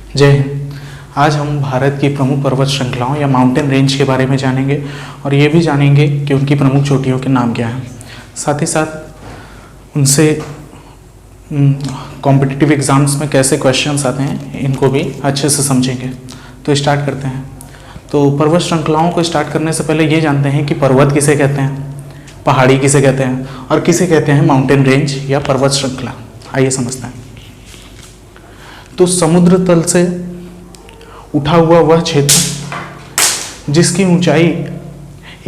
जय हिंद। आज हम भारत की प्रमुख पर्वत श्रृंखलाओं या माउंटेन रेंज के बारे में जानेंगे और ये भी जानेंगे कि उनकी प्रमुख चोटियों के नाम क्या हैं। साथ ही साथ उनसे कॉम्पिटिटिव एग्जाम्स में कैसे क्वेश्चंस आते हैं इनको भी अच्छे से समझेंगे। तो स्टार्ट करते हैं। तो पर्वत श्रृंखलाओं को स्टार्ट करने से पहले ये जानते हैं कि पर्वत किसे कहते हैं, पहाड़ी किसे कहते हैं और किसे कहते हैं माउंटेन रेंज या पर्वत श्रृंखला। आइए समझते हैं। तो समुद्र तल से उठा हुआ वह क्षेत्र जिसकी ऊंचाई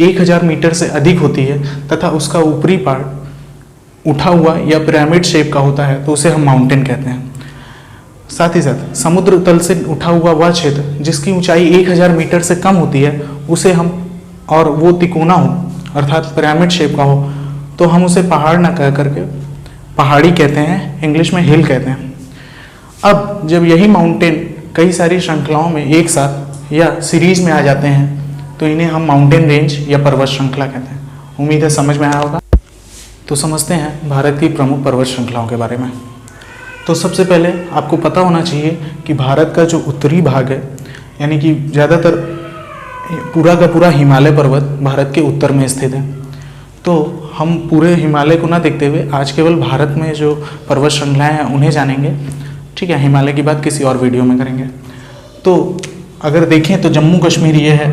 1000 मीटर से अधिक होती है तथा उसका ऊपरी पार्ट उठा हुआ या पिरामिड शेप का होता है तो उसे हम माउंटेन कहते हैं। साथ ही साथ समुद्र तल से उठा हुआ वह क्षेत्र जिसकी ऊंचाई 1000 मीटर से कम होती है उसे हम, और वो तिकोना हो अर्थात पिरामिड शेप का हो, तो हम उसे पहाड़ ना कह करके पहाड़ी कहते हैं, इंग्लिश में हिल कहते हैं। अब जब यही माउंटेन कई सारी श्रृंखलाओं में एक साथ या सीरीज में आ जाते हैं तो इन्हें हम माउंटेन रेंज या पर्वत श्रृंखला कहते हैं। उम्मीद है समझ में आया होगा। तो समझते हैं भारत की प्रमुख पर्वत श्रृंखलाओं के बारे में। तो सबसे पहले आपको पता होना चाहिए कि भारत का जो उत्तरी भाग है, यानी कि ज़्यादातर पूरा का पूरा हिमालय पर्वत भारत के उत्तर में स्थित है। तो हम पूरे हिमालय को ना देखते हुए आज केवल भारत में जो पर्वत श्रृंखलाएँ हैं उन्हें जानेंगे। ठीक है, हिमालय की बात किसी और वीडियो में करेंगे। तो अगर देखें तो जम्मू कश्मीर ये है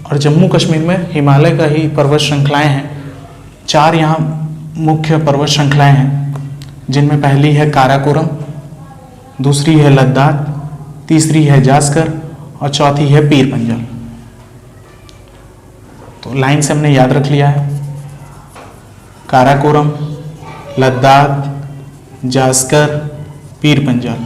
और जम्मू कश्मीर में हिमालय का ही पर्वत श्रृंखलाएँ हैं। 4 यहाँ मुख्य पर्वत श्रृंखलाएँ हैं, जिनमें पहली है काराकोरम, दूसरी है लद्दाख, तीसरी है जास्कर और चौथी है पीर पंजाल। तो लाइन से हमने याद रख लिया है, काराकोरम, लद्दाख, जास्कर, पीर पंजाल।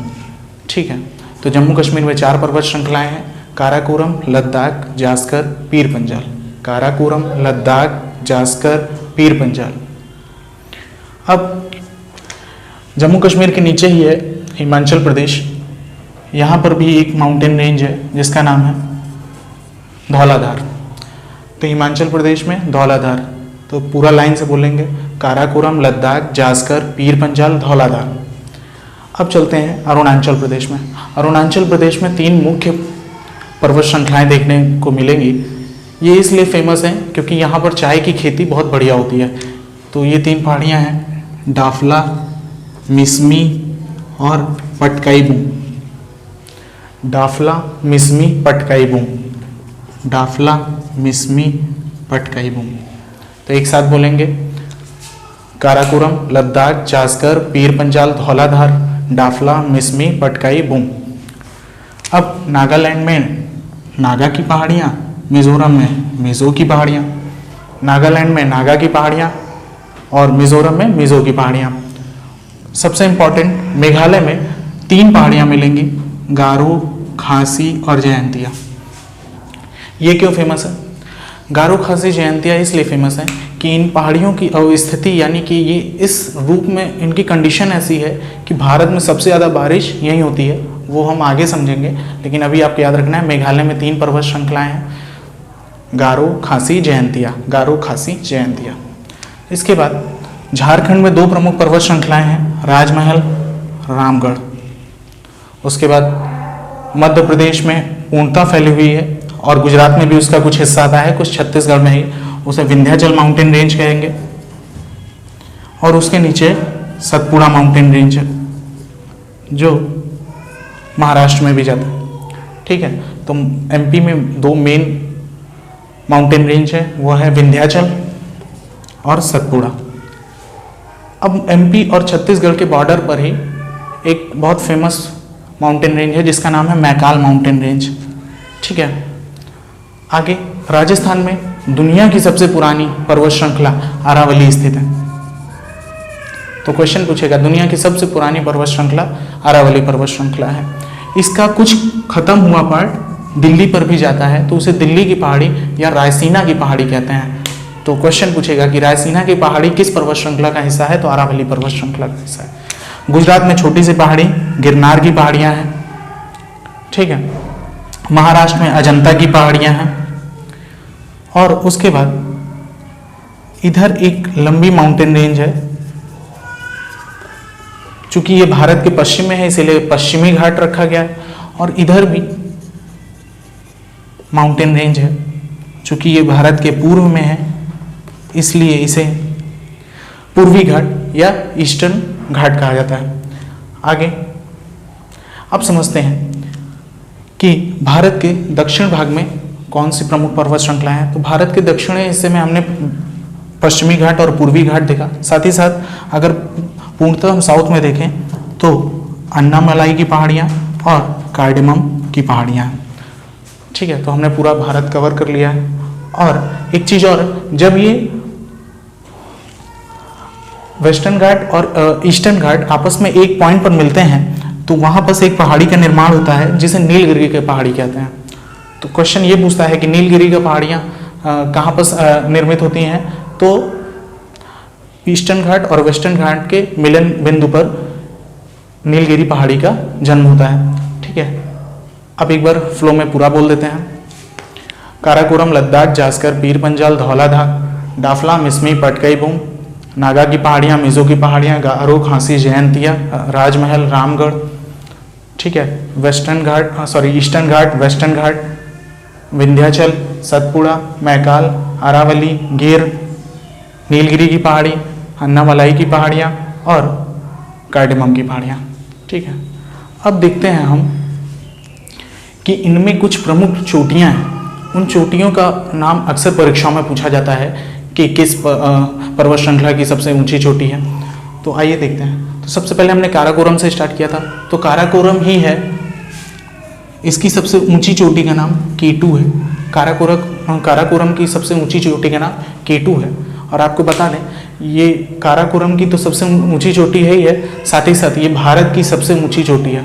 ठीक है, तो जम्मू कश्मीर में 4 पर्वत श्रृंखलाएं हैं, काराकोरम, लद्दाख, जास्कर, पीर पंजाल। काराकोरम, लद्दाख, जास्कर, पीर पंजाल। अब जम्मू कश्मीर के नीचे ही है हिमाचल प्रदेश। यहाँ पर भी एक माउंटेन रेंज है जिसका नाम है धौलाधार। तो हिमाचल प्रदेश में धौलाधार, तो पूरा लाइन से बोलेंगे काराकोरम, लद्दाख, जास्कर, पीर पंजाल, धौलाधार। अब चलते हैं अरुणाचल प्रदेश में। अरुणाचल प्रदेश में 3 मुख्य पर्वत श्रृंखलाएं देखने को मिलेंगी। ये इसलिए फेमस हैं क्योंकि यहाँ पर चाय की खेती बहुत बढ़िया होती है। तो ये 3 पहाड़ियाँ हैं, डाफला, मिसमी और पटकाईबूम। डाफला, मिसमी, पटकाईबूम। डाफला, मिसमी, पटकाईबूम। तो एक साथ बोलेंगे काराकोरम, लद्दाख, जास्कर, पीर पंजाल, धौलाधार, डाफला, मिसमी, पटकाईबूम। अब नागालैंड में नागा की पहाड़ियाँ, मिजोरम में मिजो की पहाड़ियाँ। नागालैंड में नागा की पहाड़ियाँ और मिजोरम में मिजो की पहाड़ियाँ। सबसे इम्पॉर्टेंट, मेघालय में 3 पहाड़ियाँ मिलेंगी, गारो, खासी और जयंतिया। ये क्यों फेमस है? गारो, खासी, जयंतिया इसलिए फेमस है कि इन पहाड़ियों की अवस्थिति, यानी कि ये इस रूप में इनकी कंडीशन ऐसी है कि भारत में सबसे ज़्यादा बारिश यहीं होती है। वो हम आगे समझेंगे, लेकिन अभी आपको याद रखना है मेघालय में 3 पर्वत श्रृंखलाएँ हैं, गारो, खासी, जयंतिया। गारो, खासी, जयंतिया। इसके बाद झारखंड में 2 प्रमुख पर्वत श्रृंखलाएँ हैं, राजमहल, रामगढ़। उसके बाद मध्य प्रदेश में पूर्णतः फैली हुई है और गुजरात में भी उसका कुछ हिस्सा आता है, कुछ छत्तीसगढ़ में ही, उसे विंध्याचल माउंटेन रेंज कहेंगे। और उसके नीचे सतपुड़ा माउंटेन रेंज है जो महाराष्ट्र में भी जाता है। ठीक है, तो एमपी में 2 मेन माउंटेन रेंज है, वो है विंध्याचल और सतपुड़ा। अब एमपी और छत्तीसगढ़ के बॉर्डर पर ही एक बहुत फेमस माउंटेन रेंज है जिसका नाम है मैकाल माउंटेन रेंज। ठीक है, आगे राजस्थान में दुनिया की सबसे पुरानी पर्वत श्रृंखला अरावली स्थित है। तो क्वेश्चन पूछेगा, दुनिया की सबसे पुरानी पर्वत श्रृंखला अरावली पर्वत श्रृंखला है। इसका कुछ खत्म हुआ पार्ट दिल्ली पर भी जाता है, तो उसे दिल्ली की पहाड़ी या रायसीना की पहाड़ी कहते हैं। तो क्वेश्चन पूछेगा कि रायसीना की पहाड़ी किस पर्वत श्रृंखला का हिस्सा है, तो अरावली पर्वत श्रृंखला का हिस्सा है। गुजरात में छोटी सी पहाड़ी गिरनार की पहाड़ियाँ हैं। ठीक है, महाराष्ट्र में अजंता की पहाड़ियाँ हैं। और उसके बाद इधर एक लंबी माउंटेन रेंज है, चूंकि ये भारत के पश्चिम में है इसीलिए पश्चिमी घाट रखा गया है। और इधर भी माउंटेन रेंज है। चूंकि ये भारत के पूर्व में है इसलिए इसे पूर्वी घाट या ईस्टर्न घाट कहा जाता है। आगे अब समझते हैं कि भारत के दक्षिण भाग में कौन सी प्रमुख पर्वत श्रृंखला है। तो भारत के दक्षिणी हिस्से में हमने पश्चिमी घाट और पूर्वी घाट देखा। साथ ही साथ अगर पूर्णतः हम साउथ में देखें तो अन्नामलाई की पहाड़ियाँ और कार्डेमम की पहाड़ियाँ। ठीक है, तो हमने पूरा भारत कवर कर लिया है। और एक चीज़ और, जब ये वेस्टर्न घाट और ईस्टर्न घाट आपस में एक पॉइंट पर मिलते हैं तो वहाँ पर एक पहाड़ी का निर्माण होता है जिसे नीलगिरी की पहाड़ी कहते हैं। तो क्वेश्चन ये पूछता है कि नीलगिरी की पहाड़ियाँ कहाँ पर निर्मित होती हैं। तो ईस्टर्न घाट और वेस्टर्न घाट के मिलन बिंदु पर नीलगिरी पहाड़ी का जन्म होता है। ठीक है, अब एक बार फ्लो में पूरा बोल देते हैं। काराकोरम, लद्दाख, जास्कर, पीर पंजाल, धौलाधार, डाफला, मिसमी, पटकाईबूम, नागा की पहाड़ियाँ, मिजो की पहाड़ियाँ, गारो, खांसी, जयंतिया, राजमहल, रामगढ़। ठीक है, वेस्टर्न घाट ईस्टर्न घाट, वेस्टर्न घाट, विंध्याचल, सतपुड़ा, मैकाल, अरावली, गिर, नीलगिरी की पहाड़ी, अन्नामलाई की पहाड़ियाँ और कार्डेमम की पहाड़ियाँ। ठीक है, अब देखते हैं हम कि इनमें कुछ प्रमुख चोटियाँ हैं। उन चोटियों का नाम अक्सर परीक्षाओं में पूछा जाता है कि किस पर्वत श्रृंखला की सबसे ऊंची चोटी है। तो आइए देखते हैं। तो सबसे पहले हमने काराकोरम से स्टार्ट किया था, तो काराकोरम ही है, इसकी सबसे ऊंची चोटी का नाम K2 है। काराकोरम की सबसे ऊंची चोटी का नाम K2 है। और आपको बता दें, ये काराकोरम की तो सबसे ऊंची चोटी है ही है, साथ ही साथ ये भारत की सबसे ऊंची चोटी है।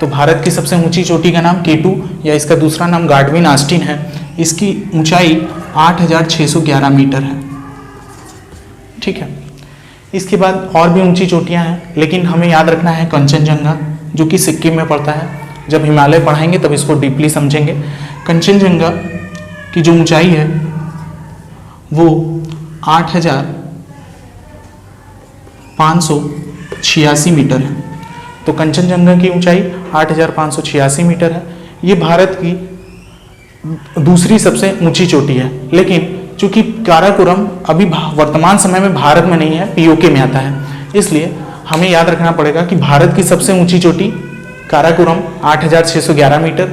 तो भारत की सबसे ऊंची चोटी का नाम K2 या इसका दूसरा नाम गाडविन आस्टिन है। इसकी ऊंचाई 8611 मीटर है। ठीक है, इसके बाद और भी ऊंची चोटियां हैं, लेकिन हमें याद रखना है कंचनजंगा, जो कि सिक्किम में पड़ता है। जब हिमालय पढ़ाएंगे तब इसको डीपली समझेंगे। कंचनजंगा की जो ऊंचाई है वो 8586 मीटर है। तो कंचनजंगा की ऊंचाई 8586 मीटर है। ये भारत की दूसरी सबसे ऊंची चोटी है। लेकिन चूंकि काराकोरम अभी वर्तमान समय में भारत में नहीं है, पीओके में आता है, इसलिए हमें याद रखना पड़ेगा कि भारत की सबसे ऊंची चोटी काराकोरम 8611 मीटर,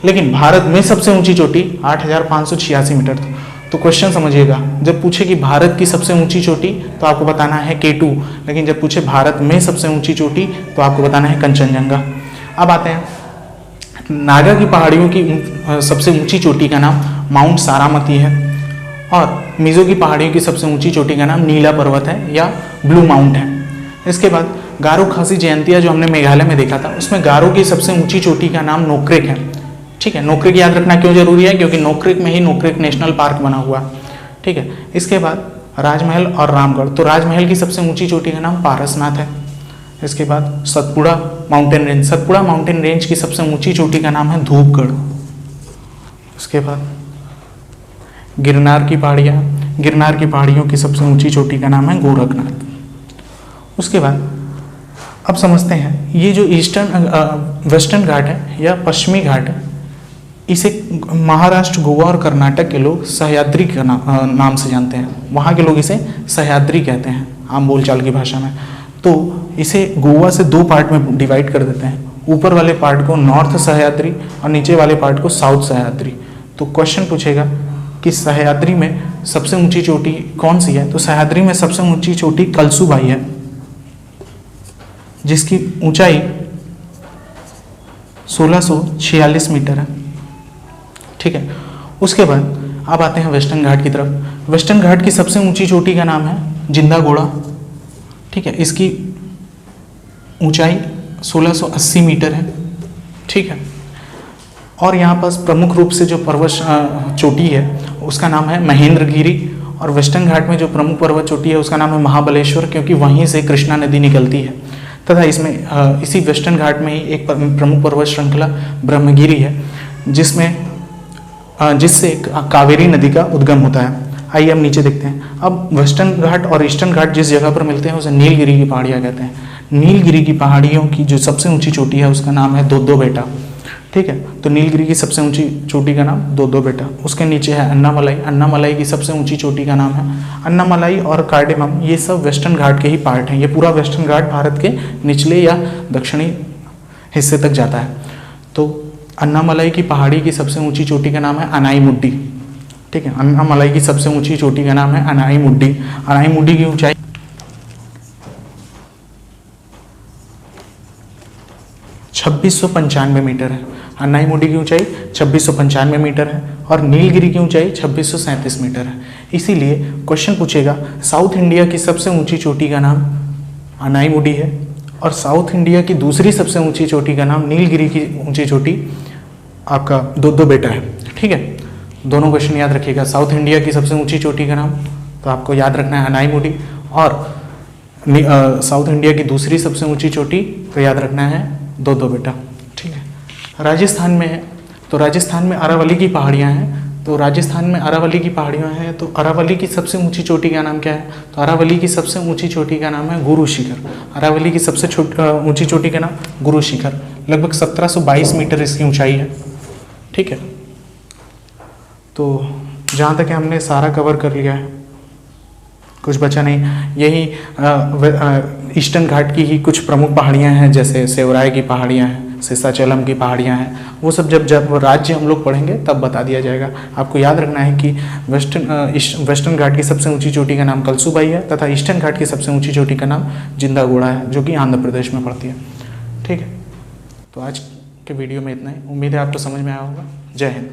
लेकिन भारत में सबसे ऊंची चोटी 8586 मीटर। तो क्वेश्चन समझिएगा, जब पूछे कि भारत की सबसे ऊंची चोटी तो आपको बताना है K2, लेकिन जब पूछे भारत में सबसे ऊंची चोटी तो आपको बताना है कंचनजंगा। अब आते हैं नागा की पहाड़ियों की सबसे ऊंची चोटी का नाम माउंट सारामती है और मिजो की पहाड़ियों की सबसे ऊंची चोटी का नाम नीला पर्वत है या ब्लू माउंट है। इसके बाद गारो, खासी, जयंतिया जो हमने मेघालय में देखा था, उसमें गारो की सबसे ऊंची चोटी का नाम नोक्रेक है। ठीक है, नोक्रेक याद रखना क्यों जरूरी है, क्योंकि नोक्रेक में ही नोक्रेक नेशनल पार्क बना हुआ। ठीक है, इसके बाद राजमहल और रामगढ़। तो राजमहल की सबसे ऊंची चोटी का नाम पारसनाथ है। इसके बाद Satpura mountain range, Satpura mountain range की सबसे ऊंची चोटी का नाम है धूपगढ़। इसके बाद गिरनार की पहाड़ियाँ, गिरनार की पहाड़ियों की सबसे ऊंची चोटी का नाम है गोरखनाथ। उसके बाद अब समझते हैं ये जो वेस्टर्न घाट है या पश्चिमी घाट है, इसे महाराष्ट्र, गोवा और कर्नाटक के लोग सह्याद्री के नाम से जानते हैं। वहाँ के लोग इसे सह्याद्री कहते हैं आम बोलचाल की भाषा में। तो इसे गोवा से दो पार्ट में डिवाइड कर देते हैं, ऊपर वाले पार्ट को नॉर्थ सह्याद्री और नीचे वाले पार्ट को साउथ सह्याद्री। तो क्वेश्चन पूछेगा कि सह्याद्री में सबसे ऊंची चोटी कौन सी है। तो सह्याद्री में सबसे ऊंची चोटी कलसूबाई है, जिसकी ऊंचाई 1646 मीटर है। ठीक है, उसके बाद अब आते हैं वेस्टर्न घाट की तरफ। वेस्टर्न घाट की सबसे ऊंची चोटी का नाम है जिंदा घोड़ा। ठीक है, इसकी ऊंचाई 1680 मीटर है। ठीक है, और यहाँ पास प्रमुख रूप से जो पर्वत चोटी है उसका नाम है महेंद्रगिरी, और वेस्टर्न घाट में जो प्रमुख पर्वत चोटी है उसका नाम है महाबलेश्वर, क्योंकि वहीं से कृष्णा नदी निकलती है। तथा इसमें इसी वेस्टर्न घाट में ही एक प्रमुख पर्वत श्रृंखला ब्रह्मगिरी है, जिससे कावेरी नदी का उद्गम होता है। आइए हम नीचे देखते हैं। अब वेस्टर्न घाट और ईस्टर्न घाट जिस जगह पर मिलते हैं उसे नीलगिरी की पहाड़ियाँ कहते हैं। नीलगिरी की पहाड़ियों की जो सबसे ऊंची चोटी है उसका नाम है दोदो बेटा। ठीक है। तो नीलगिरी की सबसे ऊंची चोटी का नाम दो बेटा। उसके नीचे है अन्नामलाई। अन्नामलाई की सबसे ऊंची चोटी का नाम है अन्नामलाई और कार्डेमम, ये सब वेस्टर्न घाट के ही पार्ट हैं। ये पूरा वेस्टर्न घाट भारत के निचले या दक्षिणी हिस्से तक जाता है। तो अन्नामलाई की पहाड़ी की सबसे ऊंची चोटी का नाम है अनाईमुड्डी। ठीक है, अन्नामलाई की सबसे ऊंची चोटी का नाम है अनाईमुड्डी। अनाईमुड्डी की ऊंचाई 2695 मीटर है। अन्नाईमुड्डी की ऊंचाई 2695 मीटर है और नीलगिरी की ऊंचाई 2637 मीटर है। इसीलिए क्वेश्चन पूछेगा साउथ इंडिया की सबसे ऊंची चोटी का नाम अनाईमुड्डी है और साउथ इंडिया की दूसरी सबसे ऊंची चोटी का नाम नीलगिरी की ऊंची चोटी आपका दो बेटा है। ठीक है, दोनों क्वेश्चन याद रखिएगा। साउथ इंडिया की सबसे ऊंची चोटी का नाम तो आपको याद रखना है अनाईमुड्डी और साउथ इंडिया की दूसरी सबसे ऊंची चोटी तो याद रखना है दो बेटा। ठीक है, राजस्थान में है तो राजस्थान में अरावली की पहाड़ियाँ हैं। तो राजस्थान में अरावली की पहाड़ियाँ हैं तो अरावली की सबसे ऊंची चोटी का नाम क्या है? तो अरावली की सबसे ऊंची चोटी का नाम है गुरु शिखर। अरावली की सबसे ऊंची चोटी का नाम गुरु शिखर। लगभग 1722 मीटर इसकी ऊंचाई है। ठीक है, तो जहाँ तक हमने सारा कवर कर लिया है, कुछ बचा नहीं। यही ईस्टर्न घाट की ही कुछ प्रमुख पहाड़ियाँ हैं, जैसे सेवराय की पहाड़ियाँ हैं, शेषाचलम की पहाड़ियाँ हैं। वो सब जब राज्य हम लोग पढ़ेंगे तब बता दिया जाएगा। आपको याद रखना है कि वेस्टर्न घाट की सबसे ऊंची चोटी का नाम कलसूबाई है तथा ईस्टर्न घाट की सबसे ऊंची चोटी का नाम जिंदागोड़ा है, जो कि आंध्र प्रदेश में पड़ती है। ठीक है, तो आज के वीडियो में इतना ही। उम्मीद है आपको समझ में आया होगा। जय हिंद।